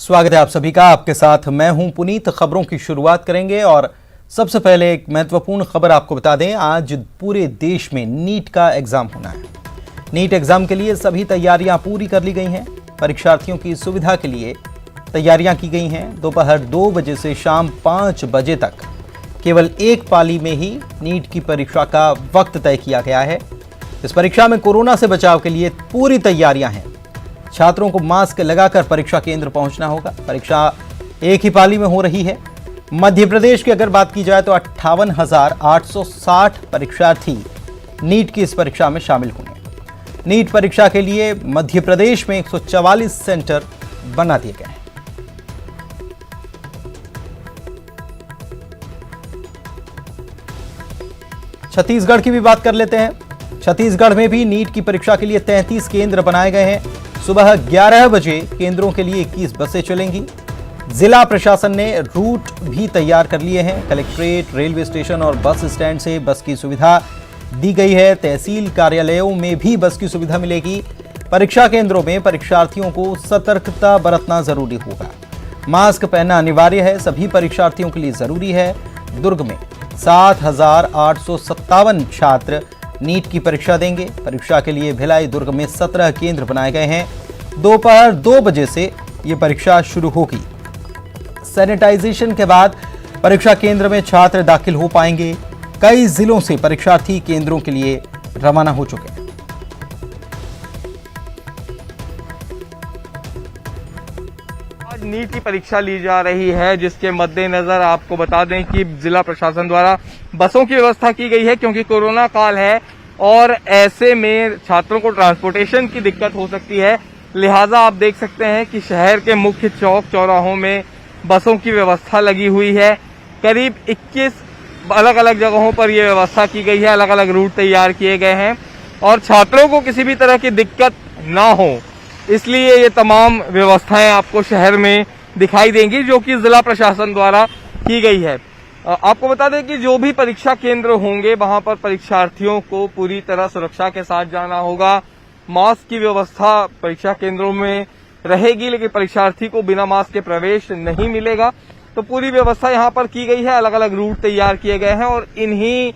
स्वागत है आप सभी का। आपके साथ मैं हूं पुनीत। खबरों की शुरुआत करेंगे और सबसे पहले एक महत्वपूर्ण खबर आपको बता दें। आज पूरे देश में नीट का एग्जाम होना है। नीट एग्जाम के लिए सभी तैयारियां पूरी कर ली गई हैं। परीक्षार्थियों की सुविधा के लिए तैयारियां की गई हैं। दोपहर 2 बजे से शाम 5 बजे तक केवल एक पाली में ही नीट की परीक्षा का वक्त तय किया गया है। इस परीक्षा में कोरोना से बचाव के लिए पूरी तैयारियां हैं। छात्रों को मास्क लगाकर परीक्षा केंद्र पहुंचना होगा। परीक्षा एक ही पाली में हो रही है। मध्य प्रदेश की अगर बात की जाए तो 58,860 परीक्षार्थी नीट की इस परीक्षा में शामिल होंगे। नीट परीक्षा के लिए मध्य प्रदेश में 144 सेंटर बना दिए गए हैं। छत्तीसगढ़ की भी बात कर लेते हैं। छत्तीसगढ़ में भी नीट की परीक्षा के लिए 33 केंद्र बनाए गए हैं। सुबह 11 बजे केंद्रों के लिए 21 बसें चलेंगी। जिला प्रशासन ने रूट भी तैयार कर लिए हैं। कलेक्ट्रेट, रेलवे स्टेशन और बस स्टैंड से बस की सुविधा दी गई है। तहसील कार्यालयों में भी बस की सुविधा मिलेगी। परीक्षा केंद्रों में परीक्षार्थियों को सतर्कता बरतना जरूरी होगा। मास्क पहनना अनिवार्य है। सभी परीक्षार्थियों के लिए जरूरी है। दुर्ग में 7,857 छात्र नीट की परीक्षा देंगे। परीक्षा के लिए भिलाई, दुर्ग में 17 केंद्र बनाए गए हैं। दोपहर 2 बजे से यह परीक्षा शुरू होगी। सैनिटाइजेशन के बाद परीक्षा केंद्र में छात्र दाखिल हो पाएंगे। कई जिलों से परीक्षार्थी केंद्रों के लिए रवाना हो चुके हैं। आज नीट की परीक्षा ली जा रही है, जिसके मद्देनजर आपको बता दें कि जिला प्रशासन द्वारा बसों की व्यवस्था की गई है, क्योंकि कोरोना काल है और ऐसे में छात्रों को ट्रांसपोर्टेशन की दिक्कत हो सकती है। लिहाजा आप देख सकते हैं कि शहर के मुख्य चौक चौराहों में बसों की व्यवस्था लगी हुई है। करीब 21 अलग अलग जगहों पर यह व्यवस्था की गई है। अलग अलग रूट तैयार किए गए हैं और छात्रों को किसी भी तरह की दिक्कत ना हो, इसलिए ये तमाम व्यवस्थाएं आपको शहर में दिखाई देंगी, जो कि जिला प्रशासन द्वारा की गई है। आपको बता दें कि जो भी परीक्षा केंद्र होंगे वहां पर परीक्षार्थियों को पूरी तरह सुरक्षा के साथ जाना होगा। मास्क की व्यवस्था परीक्षा केंद्रों में रहेगी, लेकिन परीक्षार्थी को बिना मास्क के प्रवेश नहीं मिलेगा। तो पूरी व्यवस्था यहां पर की गई है। अलग अलग रूट तैयार किए गए हैं और इन्हीं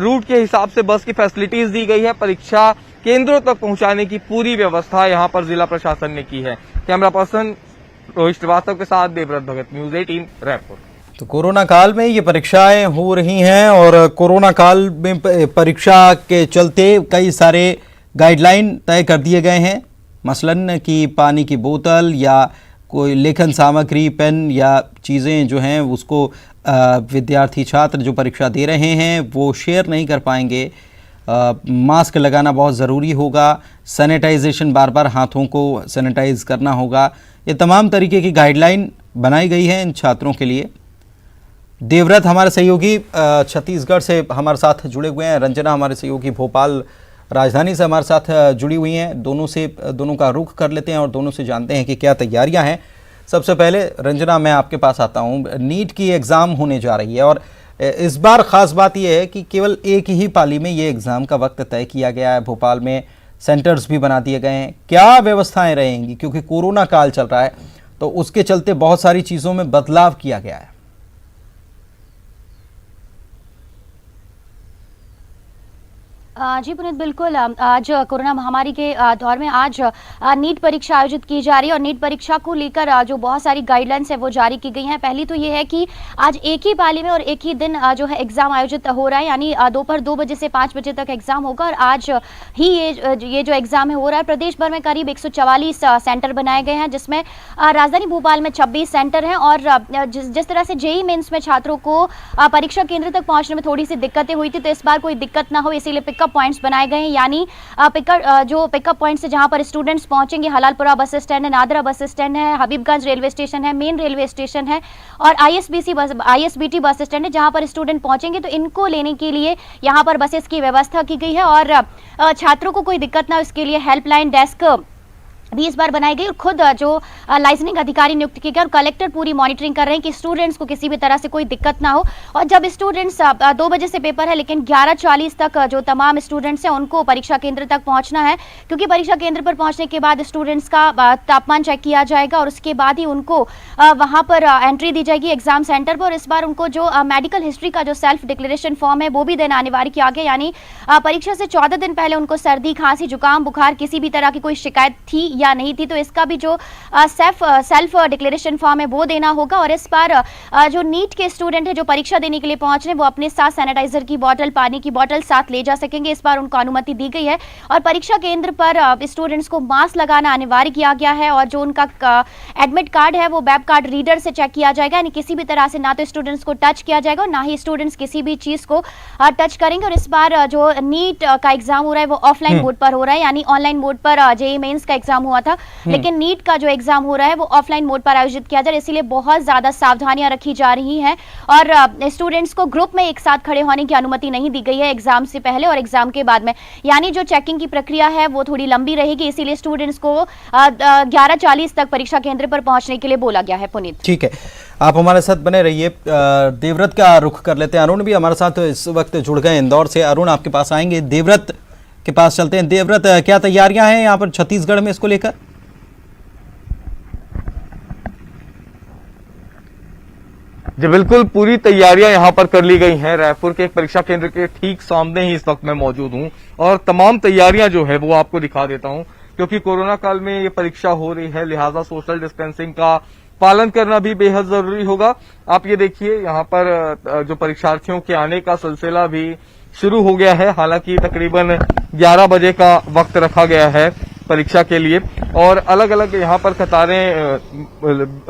रूट के हिसाब से बस की फैसिलिटीज दी गई है। परीक्षा केंद्रों तक पहुंचाने की पूरी व्यवस्था यहां पर जिला प्रशासन ने की है। कैमरा पर्सन रोहित श्रीवास्तव के साथ देवव्रत भगत, न्यूज 18 रायपुर। तो कोरोना काल में ये परीक्षाएं हो रही हैं और कोरोना काल में परीक्षा के चलते कई सारे गाइडलाइन तय कर दिए गए हैं। मसलन कि पानी की बोतल या कोई लेखन सामग्री, पेन या चीज़ें जो हैं उसको विद्यार्थी छात्र जो परीक्षा दे रहे हैं वो शेयर नहीं कर पाएंगे। मास्क लगाना बहुत ज़रूरी होगा। सैनिटाइजेशन, बार बार हाथों को सैनिटाइज करना होगा। ये तमाम तरीके की गाइडलाइन बनाई गई है इन छात्रों के लिए। देवव्रत हमारे सहयोगी छत्तीसगढ़ से हमारे साथ जुड़े हुए हैं। रंजना हमारे सहयोगी भोपाल राजधानी से हमारे साथ जुड़ी हुई हैं। दोनों का रुख कर लेते हैं और दोनों से जानते हैं कि क्या तैयारियां हैं। सबसे पहले रंजना, मैं आपके पास आता हूं। नीट की एग्ज़ाम होने जा रही है और इस बार ख़ास बात यह है कि केवल एक ही पाली में ये एग्ज़ाम का वक्त तय किया गया है। भोपाल में सेंटर्स भी बना दिए गए हैं। क्या व्यवस्थाएं रहेंगी, क्योंकि कोरोना काल चल रहा है तो उसके चलते बहुत सारी चीज़ों में बदलाव किया गया है। जी पुनीत, बिल्कुल। आज कोरोना महामारी के दौर में आज नीट परीक्षा आयोजित की जा रही है और नीट परीक्षा को लेकर जो बहुत सारी गाइडलाइंस है वो जारी की गई हैं। पहली तो ये है कि आज एक ही पाली में और एक ही दिन जो है एग्जाम आयोजित हो रहा है, यानी दोपहर 2 बजे से 5 बजे तक एग्जाम होगा और आज ही ये जो एग्जाम है हो रहा है। प्रदेश भर में करीब 144 सेंटर बनाए गए हैं, जिसमें राजधानी भोपाल में 26 सेंटर हैं। और जिस तरह से जेईई मेंस में छात्रों को परीक्षा केंद्र तक पहुंचने में थोड़ी सी दिक्कतें हुई थी, तो इस बार कोई दिक्कत ना हो, इसीलिए पिकअप पॉइंट्स बनाए गए हैं। यानी पिकअप पॉइंट्स जहां पर स्टूडेंट्स पहुंचेंगे, हलालपुरा बस स्टैंड है, नादरा बस स्टैंड है, हबीबगंज रेलवे स्टेशन है, मेन रेलवे स्टेशन है और आईएसबीटी बस स्टैंड है, जहां पर स्टूडेंट पहुंचेंगे तो इनको लेने के लिए यहां पर बसेस की व्यवस्था की गई है। और छात्रों को कोई दिक्कत ना हो, इसके लिए हेल्पलाइन डेस्क भी इस बार बनाई गई और खुद जो लाइसेंसिंग अधिकारी नियुक्त किए गए और कलेक्टर पूरी मॉनिटरिंग कर रहे हैं कि स्टूडेंट्स को किसी भी तरह से कोई दिक्कत ना हो। और जब स्टूडेंट्स 2 बजे से पेपर है लेकिन 11:40 तक जो तमाम स्टूडेंट्स हैं उनको परीक्षा केंद्र तक पहुंचना है, क्योंकि परीक्षा केंद्र पर पहुंचने के बाद स्टूडेंट्स का तापमान चेक किया जाएगा और उसके बाद ही उनको वहां पर एंट्री दी जाएगी एग्जाम सेंटर पर। और इस बार उनको जो मेडिकल हिस्ट्री का जो सेल्फ डिक्लेरेशन फॉर्म है वो भी देना अनिवार्य किया गया, यानी परीक्षा से 14 दिन पहले उनको सर्दी, खांसी, जुकाम, बुखार, किसी भी तरह की कोई शिकायत थी या नहीं थी तो इसका भी जो सेल्फ डिक्लेरेशन फॉर्म है वो देना होगा। और इस बार जो नीट के स्टूडेंट है जो परीक्षा देने के लिए पहुंच रहे हैं वो अपने साथ सैनिटाइजर की बोतल, पानी की बोतल साथ ले जा सकेंगे। इस बार उनको अनुमति दी गई है और परीक्षा केंद्र पर स्टूडेंट्स को मास्क लगाना अनिवार्य किया गया है और जो उनका एडमिट कार्ड है वो वेब कार्ड रीडर से चेक किया जाएगा, यानी किसी भी तरह से ना तो स्टूडेंट्स को टच किया जाएगा और ना ही स्टूडेंट्स किसी भी चीज को टच करेंगे। और इस बार जो नीट का एग्जाम हो रहा है वो ऑफलाइन मोड पर हो रहा है, यानी ऑनलाइन मोड पर जेईई मेंस का एग्जाम हुआ था लेकिन नीट का जो एग्जाम हो रहा है वो ऑफलाइन मोड पर आयोजित किया जा रहा है, इसीलिए बहुत ज्यादा सावधानियां रखी जा रही हैं और स्टूडेंट्स को ग्रुप में एक साथ खड़े होने की अनुमति नहीं दी गई है एग्जाम से पहले और एग्जाम के बाद में, यानी जो चेकिंग की प्रक्रिया है वो थोड़ी लंबी रहेगी, इसीलिए स्टूडेंट्स को 11:40 तक परीक्षा केंद्र पर पहुंचने के लिए बोला गया है। पुनीत, ठीक है, आप हमारे साथ बने रहिए। देवव्रत का रुख कर लेते हैं। अरुण भी हमारे साथ इस वक्त जुड़ गए इंदौर से। अरुण, आपके पास आएंगे, देवव्रत के पास चलते हैं। देवव्रत, क्या तैयारियां हैं यहाँ पर छत्तीसगढ़ में इसको लेकर? जी बिल्कुल, पूरी तैयारियां यहां पर कर ली गई हैं। रायपुर के एक परीक्षा केंद्र के ठीक सामने ही इस वक्त मैं मौजूद हूं और तमाम तैयारियां जो है वो आपको दिखा देता हूं, क्योंकि कोरोना काल में ये परीक्षा हो रही है, लिहाजा सोशल डिस्टेंसिंग का पालन करना भी बेहद जरूरी होगा। आप ये देखिए, यहाँ पर जो परीक्षार्थियों के आने का सिलसिला भी शुरू हो गया है। हालांकि तकरीबन 11 बजे का वक्त रखा गया है परीक्षा के लिए और अलग अलग यहाँ पर कतारें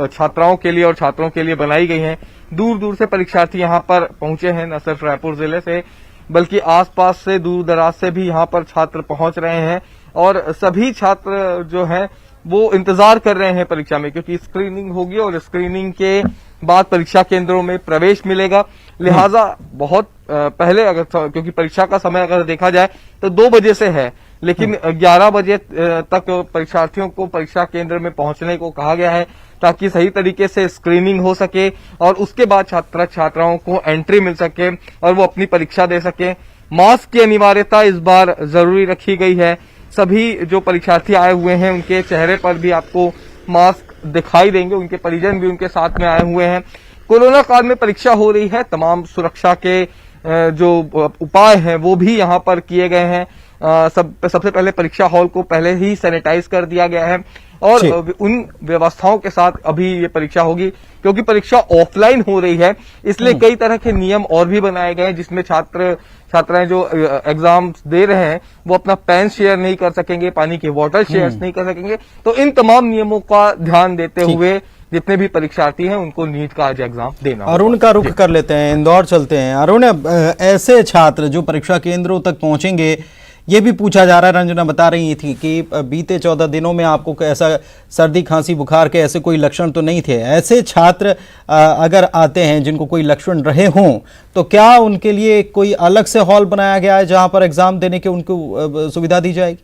छात्राओं के लिए और छात्रों के लिए बनाई गई हैं। दूर दूर से परीक्षार्थी यहाँ पर पहुंचे हैं, न सिर्फ रायपुर जिले से बल्कि आसपास से, दूर दराज से भी यहाँ पर छात्र पहुंच रहे हैं और सभी छात्र जो हैं वो इंतजार कर रहे हैं परीक्षा में, क्योंकि स्क्रीनिंग होगी और स्क्रीनिंग के बाद परीक्षा केंद्रों में प्रवेश मिलेगा। लिहाजा बहुत पहले, अगर क्योंकि परीक्षा का समय अगर देखा जाए तो 2 बजे से है, लेकिन 11 बजे तक परीक्षार्थियों को परीक्षा केंद्र में पहुंचने को कहा गया है ताकि सही तरीके से स्क्रीनिंग हो सके और उसके बाद छात्र छात्राओं को एंट्री मिल सके और वो अपनी परीक्षा दे सके। मास्क की अनिवार्यता इस बार जरूरी रखी गई है। सभी जो परीक्षार्थी आए हुए हैं उनके चेहरे पर भी आपको मास्क दिखाई देंगे, उनके परिजन भी उनके साथ में आए हुए हैं। कोरोना काल में परीक्षा हो रही है, तमाम सुरक्षा के जो उपाय हैं वो भी यहाँ पर किए गए हैं। सबसे पहले परीक्षा हॉल को पहले ही सैनिटाइज कर दिया गया है और उन व्यवस्थाओं के साथ अभी ये परीक्षा होगी, क्योंकि परीक्षा ऑफलाइन हो रही है इसलिए कई तरह के नियम और भी बनाए गए हैं, जिसमें छात्राएं जो एग्जाम दे रहे हैं वो अपना पेन शेयर नहीं कर सकेंगे, पानी की बोतल शेयर नहीं कर सकेंगे। तो इन तमाम नियमों का ध्यान देते हुए जितने भी परीक्षार्थी हैं उनको नीट का आज एग्जाम देना। अरुण का रुख कर लेते हैं, इंदौर चलते हैं। अरुण, ऐसे छात्र जो परीक्षा केंद्रों तक पहुंचेंगे, ये भी पूछा जा रहा है, रंजना बता रही थी कि बीते 14 दिनों में आपको ऐसा सर्दी, खांसी, बुखार के ऐसे कोई लक्षण तो नहीं थे। ऐसे छात्र अगर आते हैं जिनको कोई लक्षण रहे हों तो क्या उनके लिए कोई अलग से हॉल बनाया गया है जहां पर एग्जाम देने की उनको सुविधा दी जाएगी?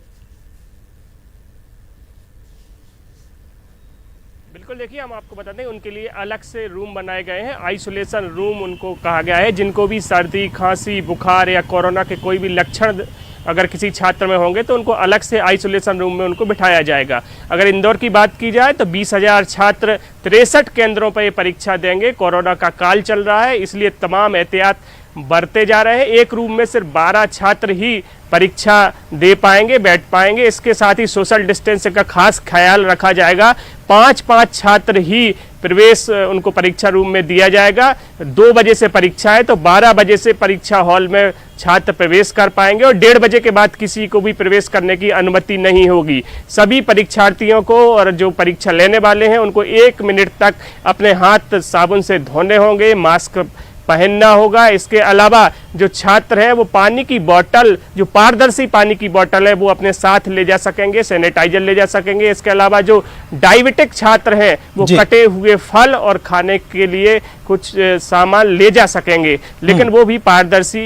बिल्कुल, देखिए हम आपको बता दें उनके लिए अलग से रूम बनाए गए हैं, आइसोलेशन रूम उनको कहा गया है। जिनको भी सर्दी, खांसी, बुखार या कोरोना के कोई भी लक्षण अगर किसी छात्र में होंगे तो उनको अलग से आइसोलेशन रूम में उनको बिठाया जाएगा। अगर इंदौर की बात की जाए तो 20,000 छात्र 63 केंद्रों पर ये परीक्षा देंगे। कोरोना का काल चल रहा है इसलिए तमाम एहतियात बरते जा रहे हैं। एक रूम में सिर्फ 12 छात्र ही परीक्षा दे पाएंगे, बैठ पाएंगे। इसके साथ ही सोशल डिस्टेंसिंग का खास ख्याल रखा जाएगा। 5-5 छात्र ही प्रवेश उनको परीक्षा रूम में दिया जाएगा। 2 बजे से परीक्षा है तो 12 बजे से परीक्षा हॉल में छात्र प्रवेश कर पाएंगे और 1:30 बजे के बाद किसी को भी प्रवेश करने की अनुमति नहीं होगी। सभी परीक्षार्थियों को और जो परीक्षा लेने वाले हैं उनको 1 मिनट तक अपने हाथ साबुन से धोने होंगे, मास्क पहनना होगा। इसके अलावा जो छात्र हैं वो पानी की बोतल, जो पारदर्शी पानी की बोतल है वो अपने साथ ले जा सकेंगे, सैनिटाइजर ले जा सकेंगे। इसके अलावा जो डायबिटिक छात्र हैं वो कटे हुए फल और खाने के लिए कुछ सामान ले जा सकेंगे, लेकिन वो भी पारदर्शी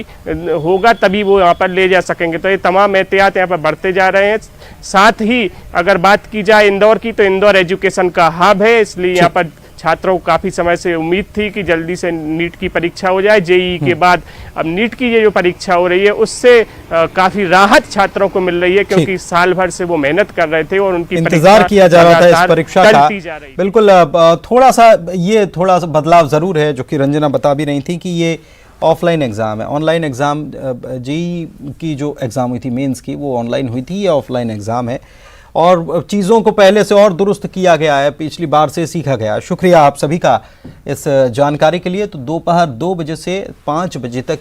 होगा तभी वो यहाँ पर ले जा सकेंगे। तो ये तमाम एहतियात यहाँ पर बढ़ते जा रहे हैं। साथ ही अगर बात की जाए इंदौर की, तो इंदौर एजुकेशन का हब है, इसलिए यहाँ पर छात्रों को काफी समय से उम्मीद थी कि जल्दी से नीट की परीक्षा हो जाए। जेईई के बाद अब नीट की ये जो परीक्षा हो रही है उससे काफी राहत छात्रों को मिल रही है, क्योंकि साल भर से वो मेहनत कर रहे थे और उनकी इंतजार किया जा रहा था इस परीक्षा का। बिल्कुल, थोड़ा सा बदलाव जरूर है, जो कि रंजना बता भी रही थी कि ये ऑफलाइन एग्जाम है। ऑनलाइन एग्जाम, जेईई की जो एग्जाम हुई थी मेंस की, वो ऑनलाइन हुई थी, ये ऑफलाइन एग्जाम है और चीज़ों को पहले से और दुरुस्त किया गया है, पिछली बार से सीखा गया। शुक्रिया आप सभी का इस जानकारी के लिए। तो दोपहर 2 बजे से 5 बजे तक